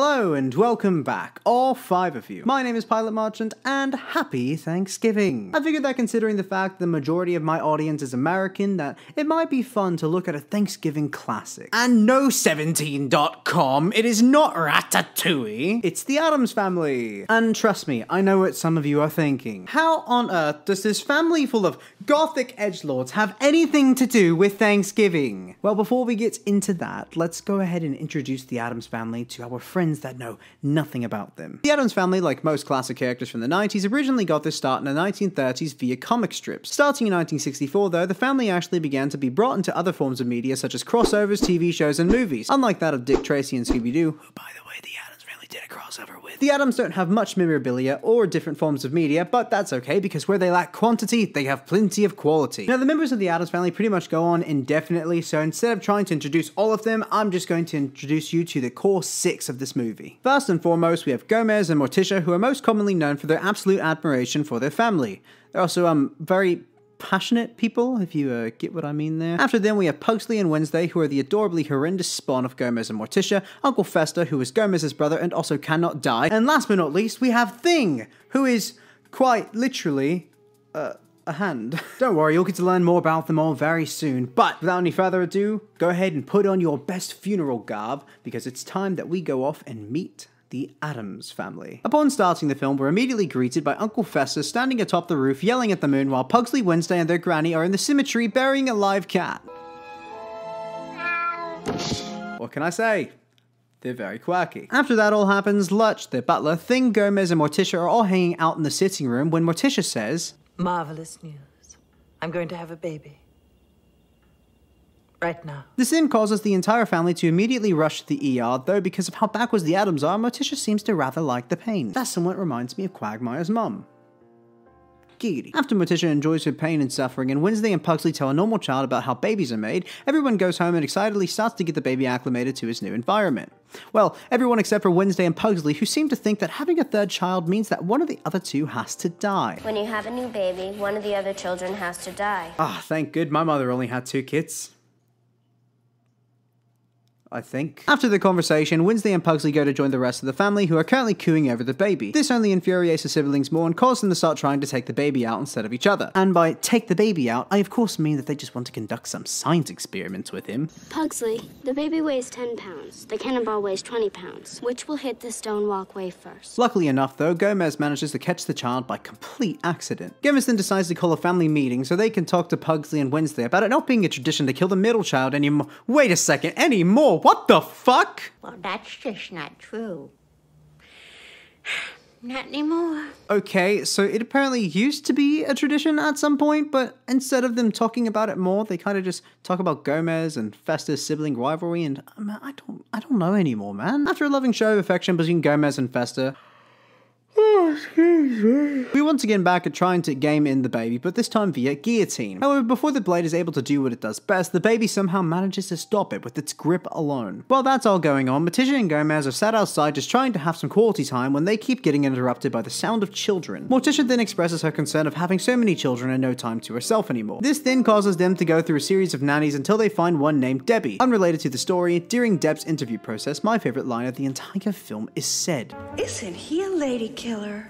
Hello and welcome back, all 5 of you. My name is Pilot Merchant and happy Thanksgiving. I figured that considering the fact the majority of my audience is American, that it might be fun to look at a Thanksgiving classic. And no 17.com, it is not Ratatouille, it's the Addams Family. And trust me, I know what some of you are thinking. How on earth does this family full of gothic edgelords have anything to do with Thanksgiving? Well, before we get into that, let's go ahead and introduce the Addams Family to our friends that know nothing about them. The Addams Family, like most classic characters from the 90s, originally got their start in the 1930s via comic strips. Starting in 1964 though, the family actually began to be brought into other forms of media such as crossovers, TV shows, and movies, unlike that of Dick Tracy and Scooby-Doo, who by the way the Addams Family did a crossover with. The Addams don't have much memorabilia or different forms of media, but that's okay because where they lack quantity, they have plenty of quality. Now the members of the Addams Family pretty much go on indefinitely, so instead of trying to introduce all of them, I'm just going to introduce you to the core 6 of this movie. First and foremost, we have Gomez and Morticia, who are most commonly known for their absolute admiration for their family. They're also very passionate people, if you get what I mean there. After them, we have Pugsley and Wednesday, who are the adorably horrendous spawn of Gomez and Morticia, Uncle Fester, who is Gomez's brother and also cannot die, and last but not least, we have Thing, who is quite literally a hand. Don't worry, you'll get to learn more about them all very soon, but without any further ado, go ahead and put on your best funeral garb, because it's time that we go off and meet the Addams Family. Upon starting the film, we're immediately greeted by Uncle Fester standing atop the roof yelling at the moon while Pugsley, Wednesday, and their granny are in the cemetery burying a live cat. What can I say? They're very quirky. After that all happens, Lutch, their butler, Thing, Gomez, and Morticia are all hanging out in the sitting room when Morticia says, "Marvelous news. I'm going to have a baby. Right now." This then causes the entire family to immediately rush to the ER, though because of how backwards the Addams are, Morticia seems to rather like the pain. That somewhat reminds me of Quagmire's mum. Giggity. After Morticia enjoys her pain and suffering, and Wednesday and Pugsley tell a normal child about how babies are made, everyone goes home and excitedly starts to get the baby acclimated to his new environment. Well, everyone except for Wednesday and Pugsley, who seem to think that having a third child means that one of the other two has to die. When you have a new baby, one of the other children has to die. Ah, thank good my mother only had 2 kids, I think. After the conversation, Wednesday and Pugsley go to join the rest of the family, who are currently cooing over the baby. This only infuriates the siblings more and causes them to start trying to take the baby out instead of each other. And by take the baby out, I of course mean that they just want to conduct some science experiments with him. Pugsley, the baby weighs 10 pounds. The cannonball weighs 20 pounds. Which will hit the stone walkway first? Luckily enough though, Gomez manages to catch the child by complete accident. Gomez then decides to call a family meeting so they can talk to Pugsley and Wednesday about it not being a tradition to kill the middle child anymore. Wait a second, anymore? What the fuck? Well, that's just not true. Not anymore. Okay, so it apparently used to be a tradition at some point, but instead of them talking about it more, they kind of just talk about Gomez and Fester's sibling rivalry, and man, I don't know anymore, man. After a loving show of affection between Gomez and Fester, we once again back at trying to game in the baby, but this time via guillotine. However, before the blade is able to do what it does best, the baby somehow manages to stop it with its grip alone. While that's all going on, Morticia and Gomez are sat outside just trying to have some quality time when they keep getting interrupted by the sound of children. Morticia then expresses her concern of having so many children and no time to herself anymore. This then causes them to go through a series of nannies until they find one named Debbie. Unrelated to the story, during Deb's interview process, my favorite line of the entire film is said, "Isn't he a lady killer?"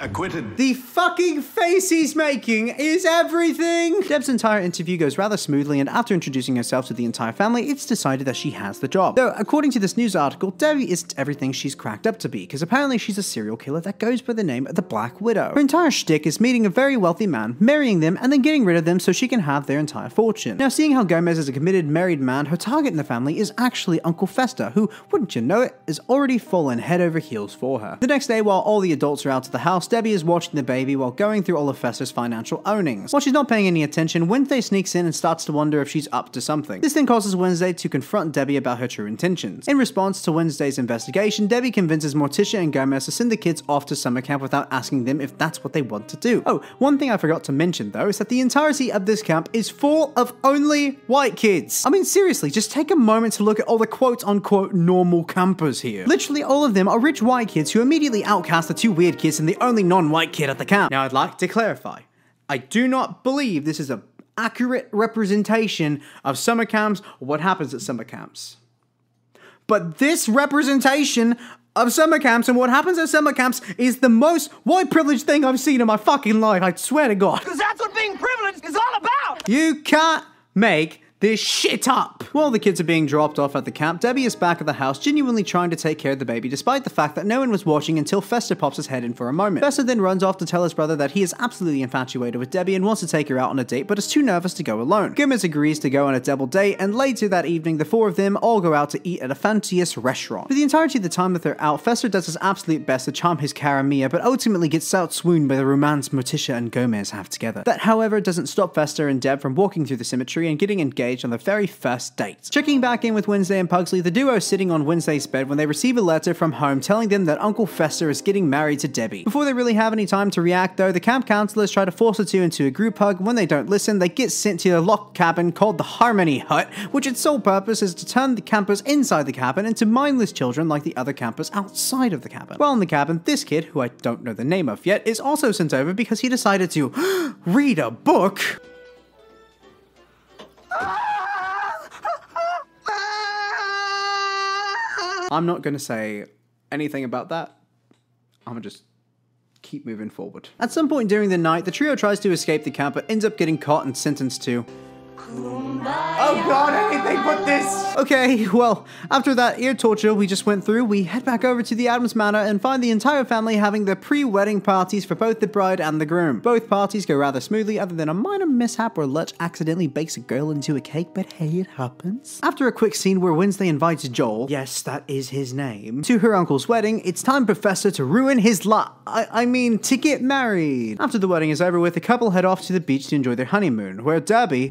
Acquitted. The fucking face he's making is everything! Deb's entire interview goes rather smoothly, and after introducing herself to the entire family, it's decided that she has the job. Though, according to this news article, Debbie isn't everything she's cracked up to be, because apparently she's a serial killer that goes by the name of the Black Widow. Her entire shtick is meeting a very wealthy man, marrying them, and then getting rid of them so she can have their entire fortune. Now, seeing how Gomez is a committed married man, her target in the family is actually Uncle Fester, who, wouldn't you know it, is already fallen head over heels for her. The next day, while all the adults are out of the house, Debbie is watching the baby while going through all of Fester's financial ownings. While she's not paying any attention, Wednesday sneaks in and starts to wonder if she's up to something. This then causes Wednesday to confront Debbie about her true intentions. In response to Wednesday's investigation, Debbie convinces Morticia and Gomez to send the kids off to summer camp without asking them if that's what they want to do. Oh, one thing I forgot to mention though is that the entirety of this camp is full of only white kids. I mean seriously, just take a moment to look at all the quote-unquote normal campers here. Literally all of them are rich white kids who immediately outcast the 2 weird kids and the only non-white kid at the camp. Now I'd like to clarify, I do not believe this is an accurate representation of summer camps or what happens at summer camps. But this representation of summer camps and what happens at summer camps is the most white privileged thing I've seen in my fucking life, I swear to God. Because that's what being privileged is all about! You can't make this shit up. While the kids are being dropped off at the camp, Debbie is back at the house genuinely trying to take care of the baby despite the fact that no one was watching until Fester pops his head in for a moment. Fester then runs off to tell his brother that he is absolutely infatuated with Debbie and wants to take her out on a date but is too nervous to go alone. Gomez agrees to go on a double date, and later that evening the four of them all go out to eat at a fanciest restaurant. For the entirety of the time that they're out, Fester does his absolute best to charm his cara Mia but ultimately gets out-swooned by the romance Morticia and Gomez have together. That however doesn't stop Fester and Deb from walking through the cemetery and getting engaged on the very first date. Checking back in with Wednesday and Pugsley, the duo is sitting on Wednesday's bed when they receive a letter from home telling them that Uncle Fester is getting married to Debbie. Before they really have any time to react though, the camp counselors try to force the two into a group hug. When they don't listen, they get sent to a locked cabin called the Harmony Hut, which its sole purpose is to turn the campers inside the cabin into mindless children like the other campers outside of the cabin. While in the cabin, this kid, who I don't know the name of yet, is also sent over because he decided to read a book. I'm not going to say anything about that. I'm going to just keep moving forward. At some point during the night, the trio tries to escape the camp but ends up getting caught and sentenced to... Oh God, anything but this! Okay, well, after that ear torture we just went through, we head back over to the Addams Manor and find the entire family having their pre-wedding parties for both the bride and the groom. Both parties go rather smoothly other than a minor mishap where Lutch accidentally bakes a girl into a cake, but hey, it happens. After a quick scene where Wednesday invites Joel, yes, that is his name, to her uncle's wedding, it's time for Fester to ruin his I mean, to get married. After the wedding is over with, the couple head off to the beach to enjoy their honeymoon, where Debbie,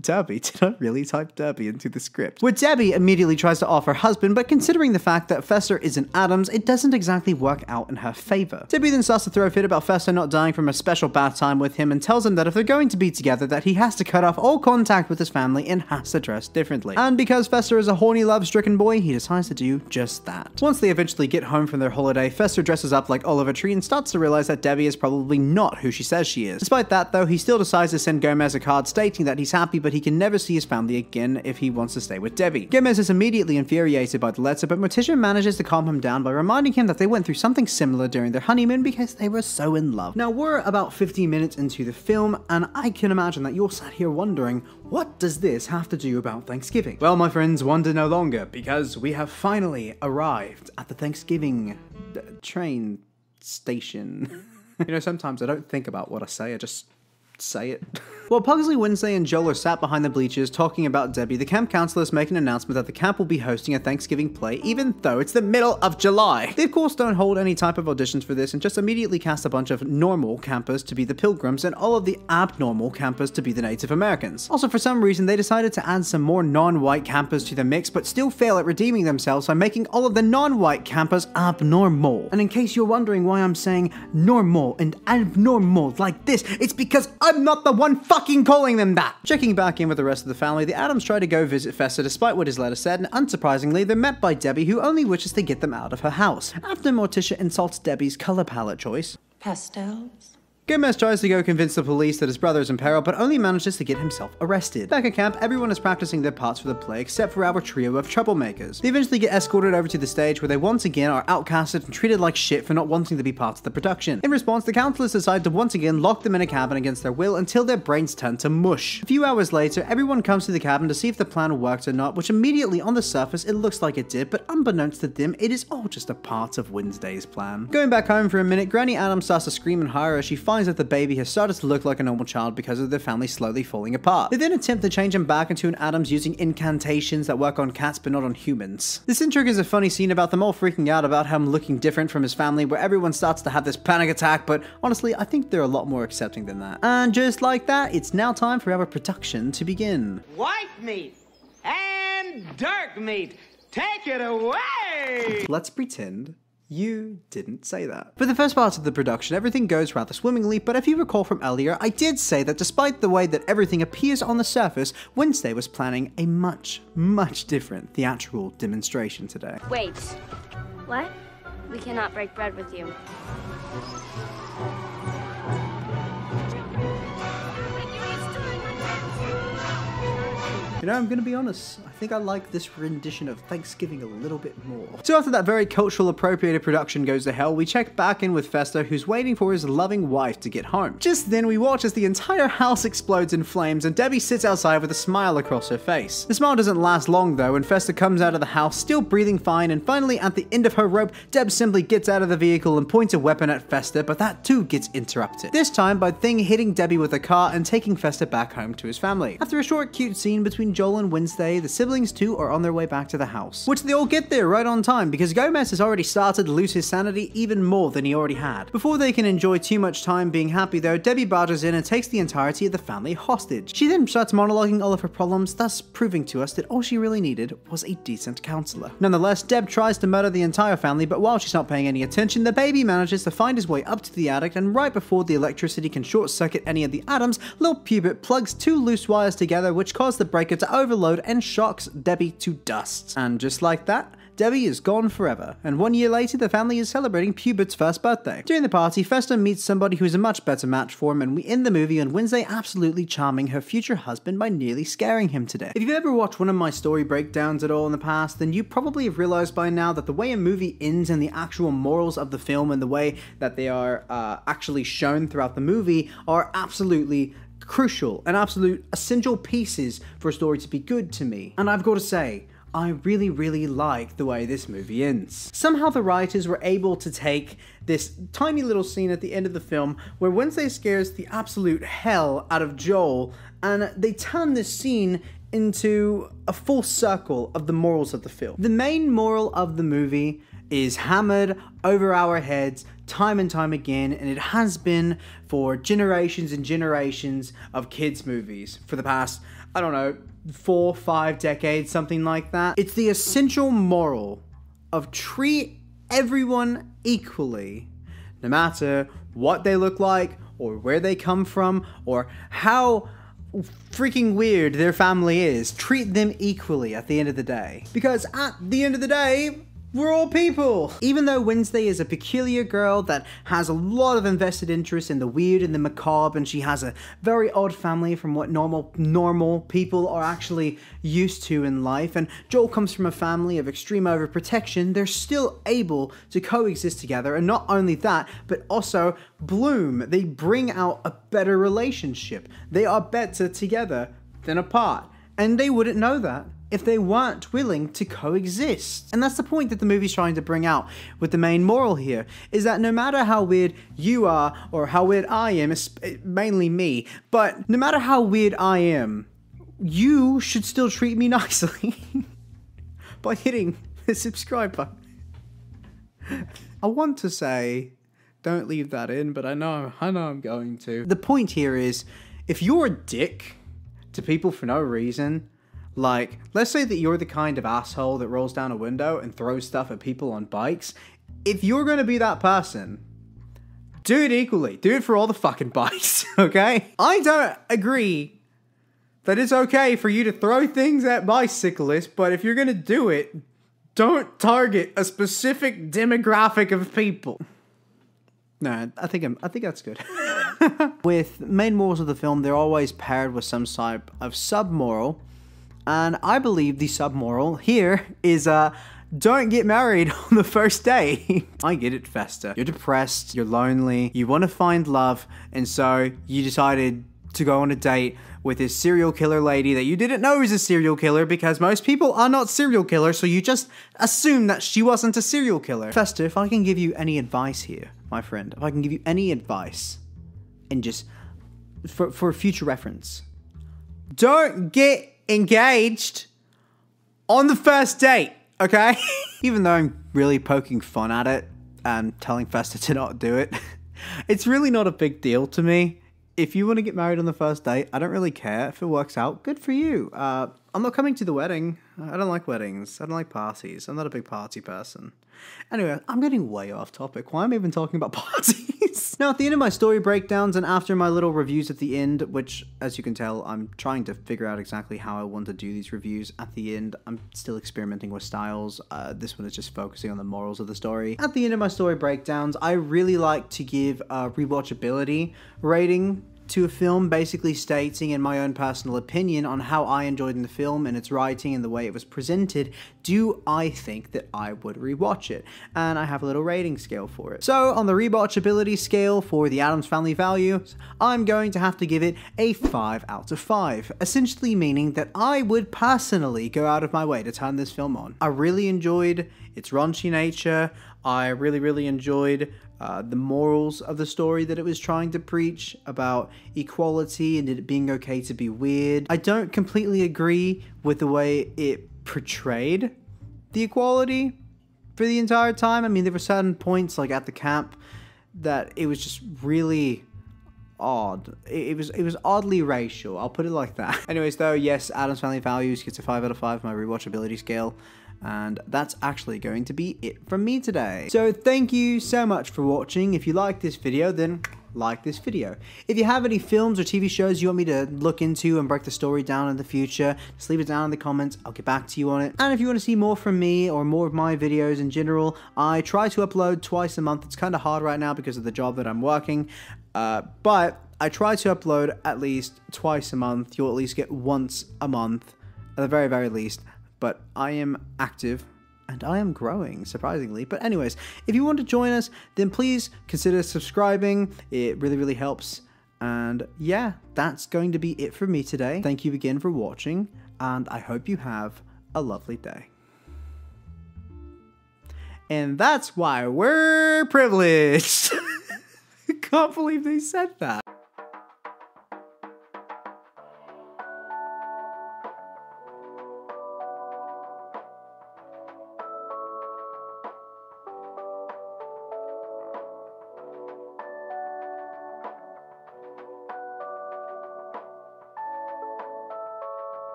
Debbie, did I really type Debbie into the script? Where Debbie immediately tries to off her husband, but considering the fact that Fester isn't Addams, it doesn't exactly work out in her favor. Debbie then starts to throw a fit about Fester not dying from a special bad time with him and tells him that if they're going to be together that he has to cut off all contact with his family and has to dress differently. And because Fester is a horny love-stricken boy, he decides to do just that. Once they eventually get home from their holiday, Fester dresses up like Oliver Tree and starts to realize that Debbie is probably not who she says she is. Despite that though, he still decides to send Gomez a card stating that he's happy but he can never see his family again if he wants to stay with Debbie. Gomez is immediately infuriated by the letter, but Morticia manages to calm him down by reminding him that they went through something similar during their honeymoon because they were so in love. Now we're about 15 minutes into the film and I can imagine that you're sat here wondering, what does this have to do about Thanksgiving? Well, my friends, wonder no longer, because we have finally arrived at the Thanksgiving train station. You know, sometimes I don't think about what I say, I just say it. While Pugsley, Wednesday, and Joel are sat behind the bleachers talking about Debbie, the camp counselors make an announcement that the camp will be hosting a Thanksgiving play even though it's the middle of July. They of course don't hold any type of auditions for this and just immediately cast a bunch of normal campers to be the Pilgrims and all of the abnormal campers to be the Native Americans. Also, for some reason, they decided to add some more non-white campers to the mix but still fail at redeeming themselves by making all of the non-white campers abnormal. And in case you're wondering why I'm saying normal and abnormal like this, it's because I'm not the one fucking calling them that. Checking back in with the rest of the family, the Addams try to go visit Fester despite what his letter said, and unsurprisingly, they're met by Debbie, who only wishes to get them out of her house. After Morticia insults Debbie's color palette choice, Pastels? Gomez tries to go convince the police that his brother is in peril, but only manages to get himself arrested. Back at camp, everyone is practicing their parts for the play except for our trio of troublemakers. They eventually get escorted over to the stage where they once again are outcasted and treated like shit for not wanting to be part of the production. In response, the counselors decide to once again lock them in a cabin against their will until their brains turn to mush. A few hours later, everyone comes to the cabin to see if the plan worked or not, which immediately on the surface it looks like it did, but unbeknownst to them, it is all just a part of Wednesday's plan. Going back home for a minute, Granny Addams starts to scream and holler as she finds that the baby has started to look like a normal child because of their family slowly falling apart. They then attempt to change him back into an Addams using incantations that work on cats but not on humans. This then triggers a funny scene about them all freaking out about him looking different from his family, where everyone starts to have this panic attack, but honestly I think they're a lot more accepting than that. And just like that, it's now time for our production to begin. White meat and dark meat, take it away! Let's pretend you didn't say that. For the first part of the production, everything goes rather swimmingly, but if you recall from earlier, I did say that despite the way that everything appears on the surface, Wednesday was planning a much different theatrical demonstration today. Wait. What? We cannot break bread with you. You know, I'm gonna be honest, I think I like this rendition of Thanksgiving a little bit more. So after that very cultural appropriated production goes to hell, we check back in with Fester, who's waiting for his loving wife to get home. Just then we watch as the entire house explodes in flames and Debbie sits outside with a smile across her face. The smile doesn't last long though, and Fester comes out of the house still breathing fine, and finally at the end of her rope, Deb simply gets out of the vehicle and points a weapon at Fester, but that too gets interrupted. This time by Thing hitting Debbie with a car and taking Fester back home to his family. After a short cute scene between Joel and Wednesday, the siblings too are on their way back to the house. Which they all get there right on time because Gomez has already started to lose his sanity even more than he already had. Before they can enjoy too much time being happy though, Debbie barges in and takes the entirety of the family hostage. She then starts monologuing all of her problems, thus proving to us that all she really needed was a decent counselor. Nonetheless, Deb tries to murder the entire family, but while she's not paying any attention, the baby manages to find his way up to the attic, and right before the electricity can short circuit any of the Addams, Lil Pubert plugs two loose wires together which cause the breaker to overload and shocks Debbie to dust. And just like that, Debbie is gone forever, and 1 year later the family is celebrating Pubert's first birthday. During the party, Fester meets somebody who is a much better match for him, and we end the movie on Wednesday absolutely charming her future husband by nearly scaring him to death. If you've ever watched one of my story breakdowns at all in the past, then you probably have realized by now that the way a movie ends and the actual morals of the film and the way that they are actually shown throughout the movie are absolutely crucial and absolute essential pieces for a story to be good to me. And I've got to say, I really like the way this movie ends. Somehow the writers were able to take this tiny little scene at the end of the film where Wednesday scares the absolute hell out of Joel, and they turn this scene into a full circle of the morals of the film. The main moral of the movie is hammered over our heads time and time again, and it has been for generations and generations of kids' movies for the past, I don't know, 4 or 5 decades, something like that. It's the essential moral of treat everyone equally, no matter what they look like, or where they come from, or how freaking weird their family is. Treat them equally at the end of the day. Because at the end of the day, we're all people. Even though Wednesday is a peculiar girl that has a lot of invested interest in the weird and the macabre, and she has a very odd family from what normal people are actually used to in life, and Joel comes from a family of extreme overprotection, they're still able to coexist together, and not only that, but also bloom. They bring out a better relationship. They are better together than apart, and they wouldn't know that if they weren't willing to coexist. And that's the point that the movie's trying to bring out with the main moral here, is that no matter how weird you are, or how weird I am, mainly me, but no matter how weird I am, you should still treat me nicely by hitting the subscribe button. I want to say, don't leave that in, but I know I'm going to. The point here is, if you're a dick to people for no reason, like, let's say that you're the kind of asshole that rolls down a window and throws stuff at people on bikes. If you're gonna be that person, do it equally. Do it for all the fucking bikes, okay? I don't agree that it's okay for you to throw things at bicyclists, but if you're gonna do it, don't target a specific demographic of people. No, I think that's good. With main morals of the film, they're always paired with some type of sub-moral. And I believe the sub-moral here is, don't get married on the first day. I get it, Fester. You're depressed, you're lonely, you want to find love, and so you decided to go on a date with this serial killer lady that you didn't know was a serial killer, because most people are not serial killers, so you just assume that she wasn't a serial killer. Fester, if I can give you any advice here, my friend, if I can give you any advice, and just for future reference, don't get engaged on the first date, okay? Even though I'm really poking fun at it and telling Fester to not do it, it's really not a big deal to me. If you want to get married on the first date, I don't really care. If it works out, good for you. I'm not coming to the wedding. I don't like weddings. I don't like parties. I'm not a big party person. Anyway, I'm getting way off topic. Why am I even talking about parties? Now, at the end of my story breakdowns and after my little reviews at the end, which, as you can tell, I'm trying to figure out exactly how I want to do these reviews at the end. I'm still experimenting with styles. This one is just focusing on the morals of the story. At the end of my story breakdowns, I really like to give a rewatchability rating to a film basically stating in my own personal opinion on how I enjoyed in the film and its writing and the way it was presented, do I think that I would rewatch it? And I have a little rating scale for it. So on the rewatchability scale for the Addams Family Values, I'm going to have to give it a 5 out of 5, essentially meaning that I would personally go out of my way to turn this film on. I really enjoyed its raunchy nature. I really enjoyed the morals of the story that it was trying to preach about equality and it being okay to be weird. I don't completely agree with the way it portrayed the equality for the entire time. I mean, there were certain points, like at the camp, that it was just really odd. It was oddly racial, I'll put it like that. Anyways though, yes, Addams Family Values gets a 5 out of 5 on my rewatchability scale. And that's actually going to be it from me today. So thank you so much for watching. If you like this video, then like this video. If you have any films or TV shows you want me to look into and break the story down in the future, just leave it down in the comments. I'll get back to you on it. And if you want to see more from me or more of my videos in general, I try to upload twice a month. It's kind of hard right now because of the job that I'm working. But I try to upload at least twice a month. You'll at least get once a month, at the very least. But I am active and I am growing, surprisingly. But anyways, if you want to join us, then please consider subscribing. It really helps. And yeah, that's going to be it for me today. Thank you again for watching, and I hope you have a lovely day. And that's why we're privileged. I can't believe they said that.